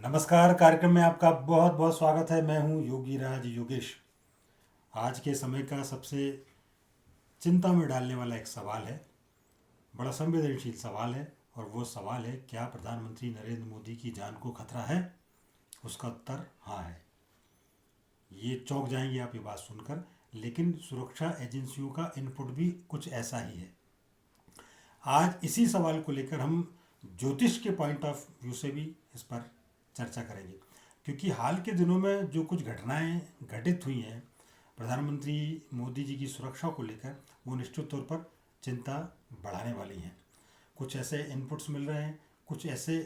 नमस्कार। कार्यक्रम में आपका बहुत बहुत स्वागत है। मैं हूं योगी राज योगेश। आज के समय का सबसे चिंता में डालने वाला एक सवाल है, बड़ा संवेदनशील सवाल है, और वो सवाल है, क्या प्रधानमंत्री नरेंद्र मोदी की जान को खतरा है? उसका उत्तर हाँ है। ये चौंक जाएंगे आप ये बात सुनकर, लेकिन सुरक्षा एजेंसियों का इनपुट भी कुछ ऐसा ही है। आज इसी सवाल को लेकर हम ज्योतिष के पॉइंट ऑफ व्यू से भी इस पर चर्चा करेंगे, क्योंकि हाल के दिनों में जो कुछ घटनाएं घटित हुई हैं प्रधानमंत्री मोदी जी की सुरक्षा को लेकर, वो निश्चित तौर पर चिंता बढ़ाने वाली हैं। कुछ ऐसे इनपुट्स मिल रहे हैं, कुछ ऐसे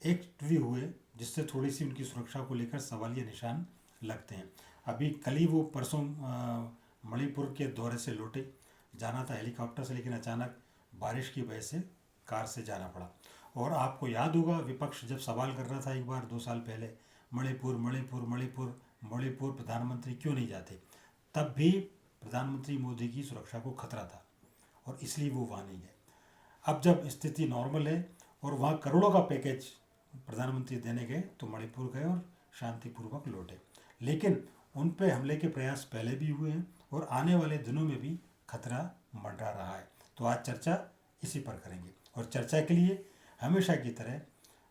एक्ट भी हुए जिससे थोड़ी सी उनकी सुरक्षा को लेकर सवालिया निशान लगते हैं। अभी कल ही वो परसों मणिपुर के दौरे से लौटे, जाना था हेलीकॉप्टर से, लेकिन अचानक बारिश की वजह से कार से जाना पड़ा। और आपको याद होगा, विपक्ष जब सवाल कर रहा था एक बार 2 साल पहले, मणिपुर मणिपुर मणिपुर मणिपुर प्रधानमंत्री क्यों नहीं जाते, तब भी प्रधानमंत्री मोदी की सुरक्षा को खतरा था और इसलिए वो वहाँ नहीं गए। अब जब स्थिति नॉर्मल है और वहाँ करोड़ों का पैकेज प्रधानमंत्री देने गए, तो मणिपुर गए और शांतिपूर्वक लौटे। लेकिन उन पे हमले के प्रयास पहले भी हुए हैं और आने वाले दिनों में भी खतरा मंडरा रहा है। तो आज चर्चा इसी पर करेंगे, और चर्चा के लिए हमेशा की तरह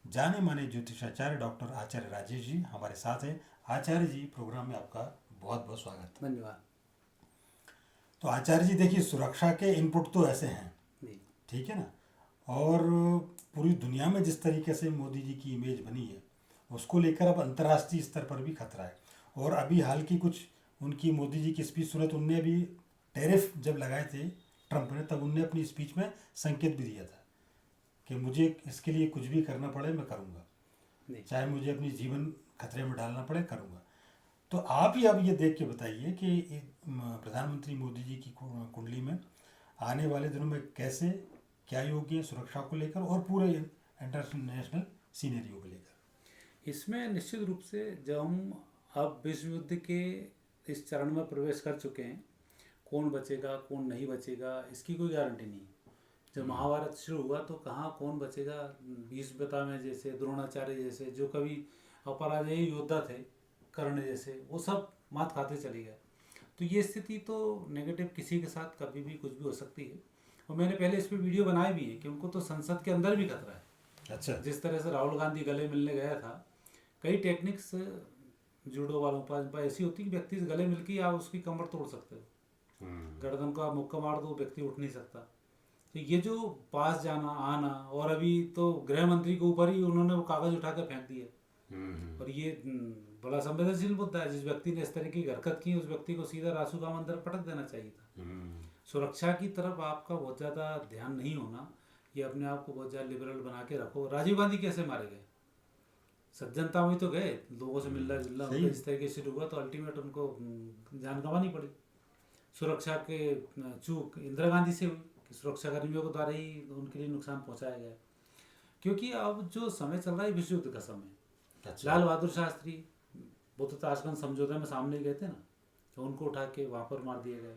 जाने माने ज्योतिषाचार्य डॉक्टर आचार्य राजेश जी हमारे साथ हैं। आचार्य जी, प्रोग्राम में आपका बहुत बहुत स्वागत है। धन्यवाद। तो आचार्य जी देखिए, सुरक्षा के इनपुट तो ऐसे हैं, ठीक है ना, और पूरी दुनिया में जिस तरीके से मोदी जी की इमेज बनी है उसको लेकर अब अंतर्राष्ट्रीय स्तर पर भी खतरा है। और अभी हाल की कुछ उनकी मोदी जी की स्पीच सुने तो उनने भी टैरिफ जब लगाए थे ट्रंप ने, तब उनने अपनी स्पीच में संकेत भी दिया था कि मुझे इसके लिए कुछ भी करना पड़े मैं करूँगा, चाहे मुझे अपनी जीवन खतरे में डालना पड़े करूँगा। तो आप ही अब ये देख के बताइए कि प्रधानमंत्री मोदी जी की कुंडली में आने वाले दिनों में कैसे क्या योग्य है सुरक्षा को लेकर और पूरे इंटरनेशनल सीनरियो को लेकर। इसमें निश्चित रूप से जब हम अब विश्व युद्ध के इस चरण में प्रवेश कर चुके हैं, कौन बचेगा कौन नहीं बचेगा इसकी कोई गारंटी नहीं। जब महाभारत शुरू हुआ तो कहाँ कौन बचेगा, भीष्म पितामह जैसे, द्रोणाचार्य जैसे जो कभी अपराजेय योद्धा थे, कर्ण जैसे, वो सब मात खाते चले गए। तो ये स्थिति तो नेगेटिव किसी के साथ कभी भी कुछ भी हो सकती है। और मैंने पहले इस पर वीडियो बनाई भी है कि उनको तो संसद के अंदर भी खतरा है। अच्छा। जिस तरह से राहुल गांधी गले मिलने गया था, कई टेक्निक्स जूडो वालों पर ऐसी होती कि व्यक्ति से गले मिलकर आप उसकी कमर तोड़ सकते हो, गर्दन को आप मुक्का मार दो, व्यक्ति उठ नहीं सकता। तो ये जो पास जाना आना, और अभी तो गृह मंत्री के ऊपर ही उन्होंने वो कागज उठाकर फेंक दिया। और ये बड़ा संवेदनशील मुद्दा है। जिस व्यक्ति ने इस तरह की हरकत की उस व्यक्ति को सीधा रासू का मंदिर पटक देना चाहिए था। सुरक्षा की तरफ आपका बहुत ज़्यादा ध्यान नहीं होना, ये अपने आप को बहुत ज़्यादा लिबरल बना के रखो। राजीव गांधी कैसे मारे गए? सज्जनता में तो गए, लोगों से मिलना जुलना इस तरीके से हुआ, तो अल्टीमेट उनको जान गंवानी पड़ी। सुरक्षा के चूक इंदिरा गांधी से हुई कि सुरक्षा कर्मियों के द्वारा ही उनके लिए नुकसान पहुंचाया गया। क्योंकि अब जो समय चल रहा है विश्व युद्ध का समय। लाल बहादुर शास्त्री वो तो ताशकंद समझौते में सामने गए थे ना, तो उनको उठा के वहाँ पर मार दिए गए।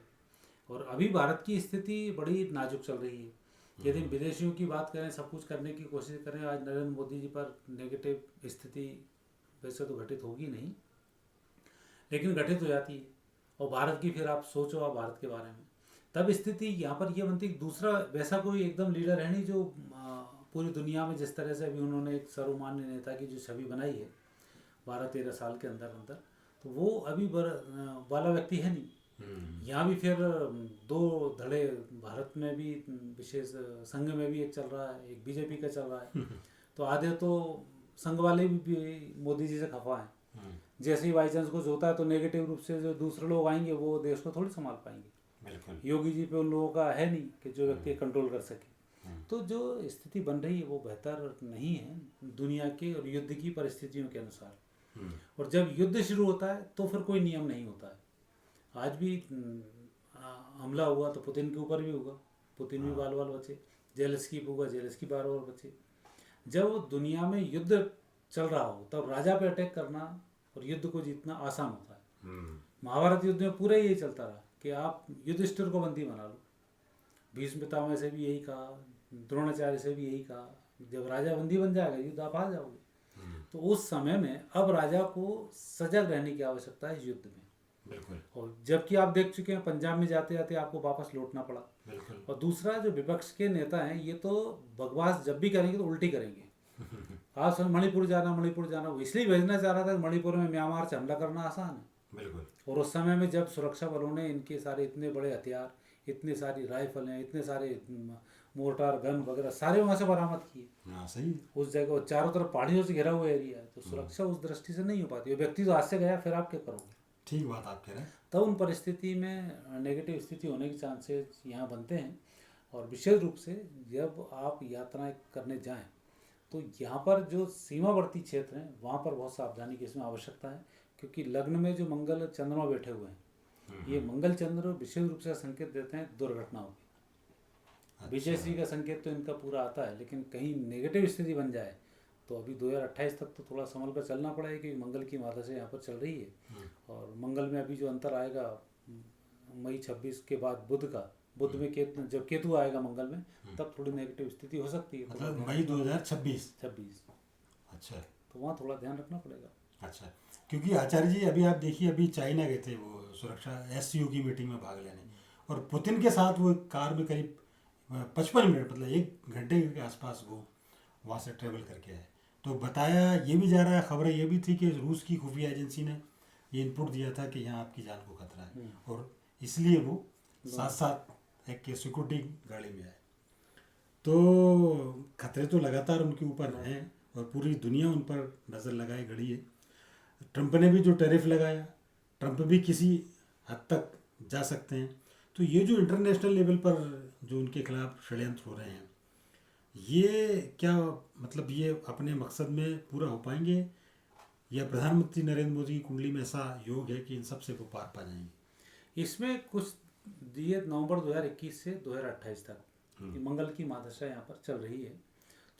और अभी भारत की स्थिति बड़ी नाजुक चल रही है। यदि विदेशियों की बात करें, सब कुछ करने की कोशिश करें, आज नरेंद्र मोदी जी पर नेगेटिव स्थिति वैसे तो घटित होगी नहीं, लेकिन घटित हो जाती है। और भारत की फिर आप सोचो आप भारत के बारे में, तब स्थिति यहाँ पर यह बनती है कि दूसरा वैसा कोई एकदम लीडर है नहीं जो पूरी दुनिया में जिस तरह से अभी उन्होंने एक सर्वमान्य नेता की जो छवि बनाई है 12-13 साल के अंदर अंदर, तो वो अभी वाला व्यक्ति है नहीं। यहाँ भी फिर 2 धड़े, भारत में भी विशेष संघ में भी एक चल रहा है, एक बीजेपी का चल रहा है। तो आधे तो संघ वाले भी मोदी जी से खफा हैं। जैसे ही बाई चांस कुछ होता है तो नेगेटिव रूप से जो दूसरे लोग आएंगे वो देश को थोड़ी संभाल पाएंगे। योगी जी पे उन लोगों का है नहीं कि जो व्यक्ति कंट्रोल कर सके। तो जो स्थिति बन रही है वो बेहतर नहीं है दुनिया के और युद्ध की परिस्थितियों के अनुसार। और जब युद्ध शुरू होता है तो फिर कोई नियम नहीं होता है। आज भी हमला हुआ तो पुतिन के ऊपर भी हुआ, पुतिन भी बाल बाल बचे। जेलेंस्की पे हुआ, जेलेंस्की बाल बाल बचे। जब दुनिया में युद्ध चल रहा हो तब राजा पे अटैक करना और युद्ध को जीतना आसान होता है। महाभारत युद्ध में पूरा यही चलता रहा कि आप युधिष्ठिर को बंदी बना लो। भीष्म पितामह से भी यही कहा, द्रोणाचार्य से भी यही कहा, जब राजा बंदी बन जाएगा युद्ध आप हार जाओगे। तो उस समय में अब राजा को सजग रहने की आवश्यकता है युद्ध में। बिल्कुल और जबकि आप देख चुके हैं पंजाब में जाते जाते आपको वापस लौटना पड़ा। बिल्कुल। और दूसरा, जो विपक्ष के नेता हैं ये तो बकवास जब भी करेंगे तो उल्टी करेंगे। आप सब मणिपुर जाना, वो इसलिए भेजना चाह रहा था कि मणिपुर में म्यांमार से हमला करना आसान है। बिल्कुल। और उस समय में जब सुरक्षा बलों ने इनके सारे इतने बड़े हथियार, इतनी सारी राइफलें, इतने सारे मोर्टार गन वगैरह सारे वहाँ से बरामद किए। हाँ सही है। उस जगह चारों तरफ पहाड़ियों से घिरा हुआ एरिया है, तो सुरक्षा उस दृष्टि से नहीं हो पाती। वो व्यक्ति तो हाथ से गया, फिर आप क्या करोगे? ठीक बात आप कह रहे हैं। तब उन परिस्थिति में नेगेटिव स्थिति होने के चांसेस यहाँ बनते हैं। और विशेष रूप से जब आप यात्राएं करने जाएं तो यहाँ पर जो सीमावर्ती क्षेत्र हैं वहाँ पर बहुत सावधानी की इसमें आवश्यकता है, क्योंकि लग्न में जो मंगल चंद्रमा बैठे हुए हैं, ये मंगल चंद्र विशेष रूप से संकेत देते हैं दुर्घटनाओं के। विजयश्री का संकेत तो इनका पूरा आता है, लेकिन कहीं नेगेटिव स्थिति बन जाए तो अभी 2028 तक तो थोड़ा संभल कर चलना पड़ेगा, क्योंकि मंगल की मादा से यहाँ पर चल रही है। और मंगल में अभी जो अंतर आएगा मई 26 के बाद बुध में जब केतु आएगा मंगल में, तब थोड़ी नेगेटिव स्थिति हो सकती है। मतलब मई 2026। अच्छा, तो वहाँ थोड़ा ध्यान रखना पड़ेगा। अच्छा, क्योंकि आचार्य जी अभी आप देखिए, अभी चाइना गए थे वो सुरक्षा SCO की मीटिंग में भाग लेने, और पुतिन के साथ वो कार में करीब 55 मिनट, मतलब 1 घंटे के आसपास वो वहाँ से ट्रेवल करके आए। तो बताया ये भी जा रहा है, खबरें ये भी थी कि रूस की खुफिया एजेंसी ने ये इनपुट दिया था कि यहाँ आपकी जान को खतरा है, और इसलिए वो साथ साथ एक सिक्योरिटी गाड़ी में आए। तो खतरे तो लगातार उनके ऊपर हैं और पूरी दुनिया उन पर नज़र लगाए खड़ी है। ट्रंप ने भी जो टैरिफ लगाया, ट्रंप भी किसी हद तक जा सकते हैं। तो ये जो इंटरनेशनल लेवल पर जो उनके खिलाफ षड्यंत्र हो रहे हैं, ये क्या मतलब ये अपने मकसद में पूरा हो पाएंगे, या प्रधानमंत्री नरेंद्र मोदी की कुंडली में ऐसा योग है कि इन सब से वो पार पा जाएंगे? इसमें कुछ दिए नवंबर 2021 से 2028 तक मंगल की महादशा यहाँ पर चल रही है।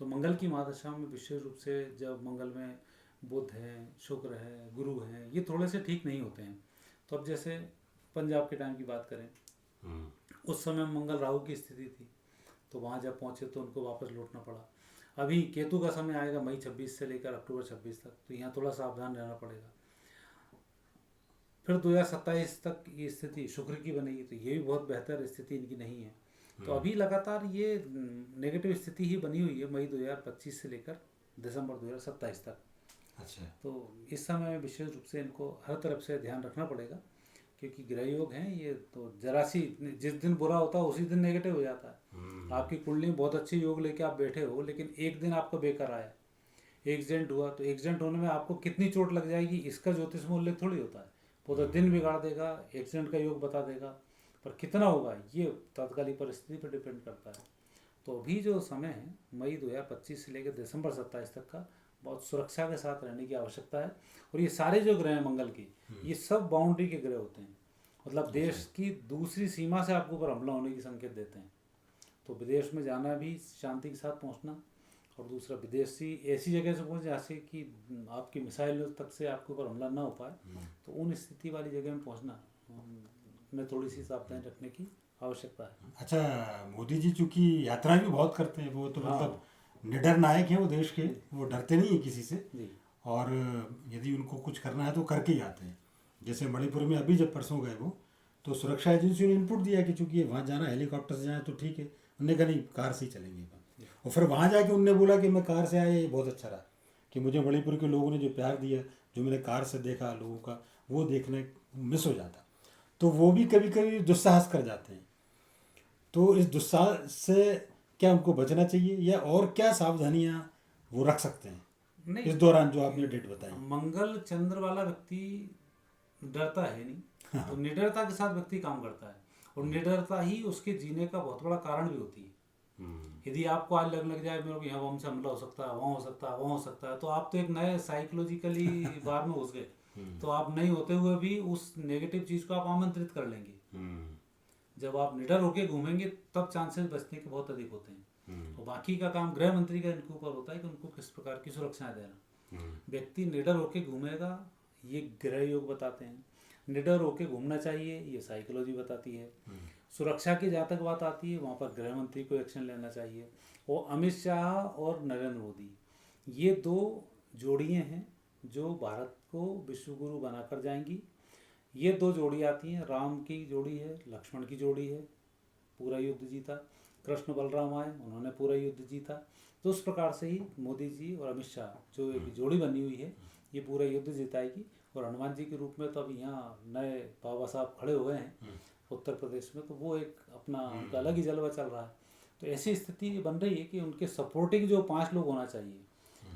तो मंगल की महादशा में विशेष रूप से जब मंगल में बुध है, शुक्र है, गुरु है, ये थोड़े से ठीक नहीं होते हैं। तो अब जैसे पंजाब के टाइम की बात करें, उस समय मंगल राहु की स्थिति थी, तो वहाँ जब पहुँचे तो उनको वापस लौटना पड़ा। अभी केतु का समय आएगा मई 26 से लेकर अक्टूबर 26 तक, तो यहाँ थोड़ा सावधान रहना पड़ेगा। फिर 2027 तक ये स्थिति शुक्र की बनेगी, तो ये भी बहुत बेहतर स्थिति इनकी नहीं है। तो अभी लगातार ये नेगेटिव स्थिति ही बनी हुई है मई 2025 से लेकर दिसंबर 2027 तक। अच्छा, तो इस समय विशेष रूप से इनको हर तरफ से ध्यान रखना पड़ेगा, क्योंकि ग्रह योग हैं ये, तो जरा सी जिस दिन बुरा होता है उसी दिन नेगेटिव हो जाता है। आपकी कुंडली में बहुत अच्छे योग लेके आप बैठे हो, लेकिन एक दिन आपको बेकार आया, एक्सीडेंट हुआ, तो एक्सीडेंट होने में आपको कितनी चोट लग जाएगी इसका ज्योतिष मूल्य थोड़ी होता है। पूरा दिन बिगाड़ देगा, एक्सीडेंट का योग बता देगा, पर कितना होगा ये तात्कालिक परिस्थिति पर डिपेंड करता है। तो अभी जो समय है मई 2025 से लेकर दिसंबर 27 तक का, बहुत सुरक्षा के साथ रहने की आवश्यकता है। और ये सारे जो ग्रह हैं मंगल के, ये सब बाउंड्री के ग्रह होते हैं, मतलब देश की दूसरी सीमा से आपके ऊपर हमला होने की संकेत देते हैं। तो विदेश में जाना भी शांति के साथ पहुंचना, और दूसरा विदेशी ऐसी जगह से पहुंचे जहाँ से कि आपकी मिसाइल तक से आपके ऊपर हमला ना हो पाए, तो उन स्थिति वाली जगह में पहुंचना में थोड़ी सी सावधानी रखने की आवश्यकता है। अच्छा, मोदी जी चूँकि यात्राएं भी बहुत करते हैं, वो तो मतलब निडर नायक हैं वो देश के, वो डरते नहीं हैं किसी से, और यदि उनको कुछ करना है तो करके ही आते हैं। जैसे मणिपुर में अभी जब परसों गए वो, तो सुरक्षा एजेंसी ने इनपुट दिया कि चूँकि वहाँ जाना हेलीकॉप्टर से जाए तो ठीक है, उन्होंने कहा नहीं कार से ही चलेंगे। और फिर वहाँ जाके उनने बोला कि मैं कार से आया, ये बहुत अच्छा रहा कि मुझे मणिपुर के लोगों ने जो प्यार दिया, जो मैंने कार से देखा लोगों का, वो देखने मिस हो जाता। तो वो भी कभी कभी दुस्साहस कर जाते हैं। तो इस दुस्साहस से क्या उनको बचना चाहिए, या और क्या सावधानियां वो रख सकते हैं इस दौरान जो आपने डेट बताई? मंगल चंद्र वाला व्यक्ति डरता है नहीं, तो निडरता के साथ व्यक्ति काम करता है, और निडरता ही उसके जीने का बहुत बड़ा कारण भी होती है। यदि आपको आज लग जाए मेरे को यहाँ बम से हमला हो सकता है, वहाँ हो सकता है, वहाँ हो सकता है, तो आप तो एक नए साइकोलॉजिकली बार में घुस गए। तो आप नहीं होते हुए भी उस नेगेटिव चीज को आप आमंत्रित कर लेंगे। जब आप निडर होके घूमेंगे तब चांसेस बचने के बहुत अधिक होते हैं। और बाकी का काम गृह मंत्री का इनके ऊपर होता है कि उनको किस प्रकार की सुरक्षाएं देना। व्यक्ति निडर होके घूमेगा, ये ग्रह योग बताते हैं। निडर होके घूमना चाहिए, ये साइकोलॉजी बताती है। सुरक्षा की जहाँ तक बात आती है, वहाँ पर गृह मंत्री को एक्शन लेना चाहिए। और अमित शाह और नरेंद्र मोदी, ये दो जोड़ियाँ हैं जो भारत को विश्व गुरु बनाकर जाएंगी। ये 2 जोड़ी आती हैं, राम की जोड़ी है, लक्ष्मण की जोड़ी है, पूरा युद्ध जीता। कृष्ण बलराम आए, उन्होंने पूरा युद्ध जीता। तो उस प्रकार से ही मोदी जी और अमित शाह जो एक जोड़ी बनी हुई है, ये पूरा युद्ध जिताएगी। और हनुमान जी के रूप में तो अभी यहाँ नए बाबा साहब खड़े हुए हैं उत्तर प्रदेश में, तो वो एक अपना उनका अलग ही जलवा चल रहा है। तो ऐसी स्थिति बन रही है कि उनके सपोर्टिंग जो 5 लोग होना चाहिए,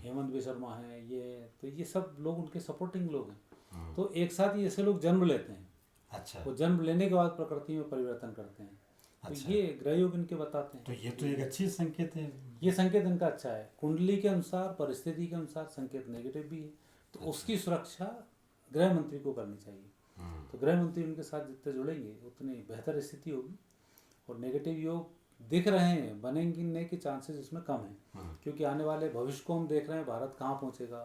हेमंत बिश्व शर्मा है, ये सब लोग उनके सपोर्टिंग लोग हैं। तो एक साथ ही ऐसे लोग जन्म लेते हैं। अच्छा। वो जन्म लेने के बाद प्रकृति में परिवर्तन करते हैं। अच्छा। तो ये ग्रह योग इनके बताते हैं। तो ये तो एक अच्छी संकेत है। ये संकेत इनका अच्छा है। कुंडली के अनुसार, परिस्थिति के अनुसार संकेत नेगेटिव भी है, तो उसकी सुरक्षा गृह मंत्री को करनी चाहिए। तो गृह मंत्री उनके साथ जितने जुड़ेंगे उतनी बेहतर स्थिति होगी। और नेगेटिव योग दिख रहे हैं, बनेंगे के चांसेस इसमें कम हैं, क्योंकि आने वाले भविष्य को हम देख रहे हैं। भारत कहाँ पहुँचेगा,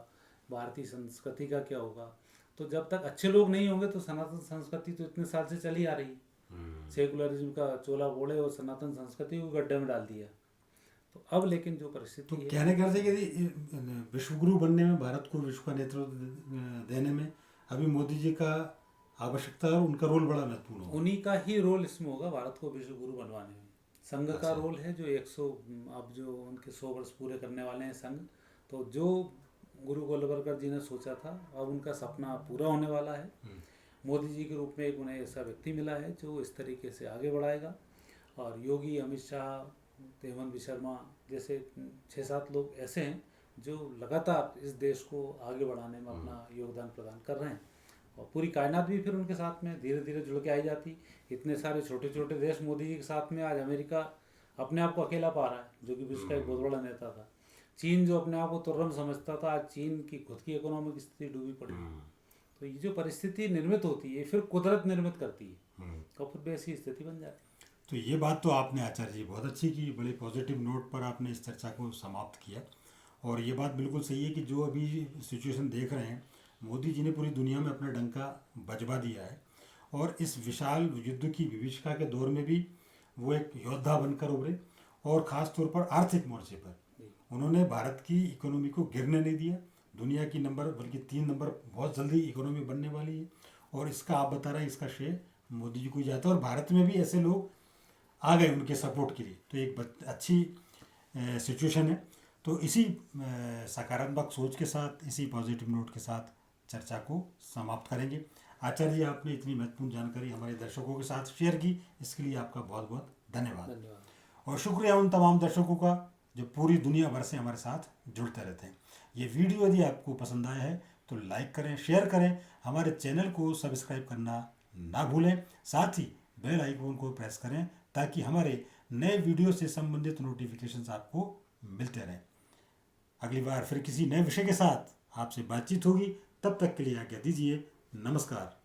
भारतीय संस्कृति का क्या होगा। तो जब तक अच्छे लोग नहीं होंगे तो सनातन संस्कृति तो इतने साल से चली आ रही है। सेकुलरिज्म का चोला बोले और सनातन संस्कृति को गड्ढे में डाल दिया। तो अब लेकिन जो परिस्थिति तो है, कहने का अर्थ है कि विश्वगुरु बनने में, भारत को विश्व का नेतृत्व देने में अभी मोदी जी का आवश्यकता और उनका रोल बड़ा महत्वपूर्ण होगा। उन्हीं का ही रोल इसमें होगा भारत को विश्व गुरु बनवाने में। संघ का रोल है जो 100 अब जो उनके 100 वर्ष पूरे करने वाले हैं संघ। तो जो गुरु गोलवलकर जी ने सोचा था, अब उनका सपना पूरा होने वाला है। मोदी जी के रूप में एक उन्हें ऐसा व्यक्ति मिला है जो इस तरीके से आगे बढ़ाएगा। और योगी, अमित शाह, हेमंत बिश्व शर्मा जैसे 6-7 लोग ऐसे हैं जो लगातार इस देश को आगे बढ़ाने में अपना योगदान प्रदान कर रहे हैं। और पूरी कायनात भी फिर उनके साथ में धीरे धीरे जुड़ के आई जाती। इतने सारे छोटे छोटे देश मोदी जी के साथ में, आज अमेरिका अपने आप को अकेला पा रहा है, जो कि विश्व का एक बहुत बड़ा नेता था। चीन जो अपने आप को तुर्रम समझता था, आज चीन की खुद की इकोनॉमिक स्थिति डूबी पड़ी। तो ये जो परिस्थिति निर्मित होती है, फिर कुदरत निर्मित करती है, तो फिर भी ऐसी स्थिति बन जाती है। तो ये बात तो आपने आचार्य जी बहुत अच्छी की, बड़े पॉजिटिव नोट पर आपने इस चर्चा को समाप्त किया। और ये बात बिल्कुल सही है कि जो अभी सिचुएशन देख रहे हैं, मोदी जी ने पूरी दुनिया में अपना डंका बजवा दिया है। और इस विशाल युद्ध की विभीषिका के दौर में भी वो एक योद्धा बनकर उभरे। और ख़ास तौर पर आर्थिक मोर्चे पर उन्होंने भारत की इकोनॉमी को गिरने नहीं दिया। दुनिया की नंबर, बल्कि 3 नंबर बहुत जल्दी इकोनॉमी बनने वाली है। और इसका आप बता रहे हैं, इसका श्रेय मोदी जी को जाता है। और भारत में भी ऐसे लोग आ गए उनके सपोर्ट के लिए, तो एक अच्छी सिचुएशन है। तो इसी सकारात्मक सोच के साथ, इसी पॉजिटिव नोट के साथ चर्चा को समाप्त करेंगे। आचार्य जी, आपने इतनी महत्वपूर्ण जानकारी हमारे दर्शकों के साथ शेयर की, इसके लिए आपका बहुत बहुत धन्यवाद। और शुक्रिया उन तमाम दर्शकों का जो पूरी दुनिया भर से हमारे साथ जुड़ते रहते हैं। ये वीडियो यदि आपको पसंद आया है तो लाइक करें, शेयर करें, हमारे चैनल को सब्सक्राइब करना ना भूलें। साथ ही बेल आइकन को प्रेस करें ताकि हमारे नए वीडियो से संबंधित नोटिफिकेशंस आपको मिलते रहें। अगली बार फिर किसी नए विषय के साथ आपसे बातचीत होगी। तब तक के लिए आज्ञा दीजिए। नमस्कार।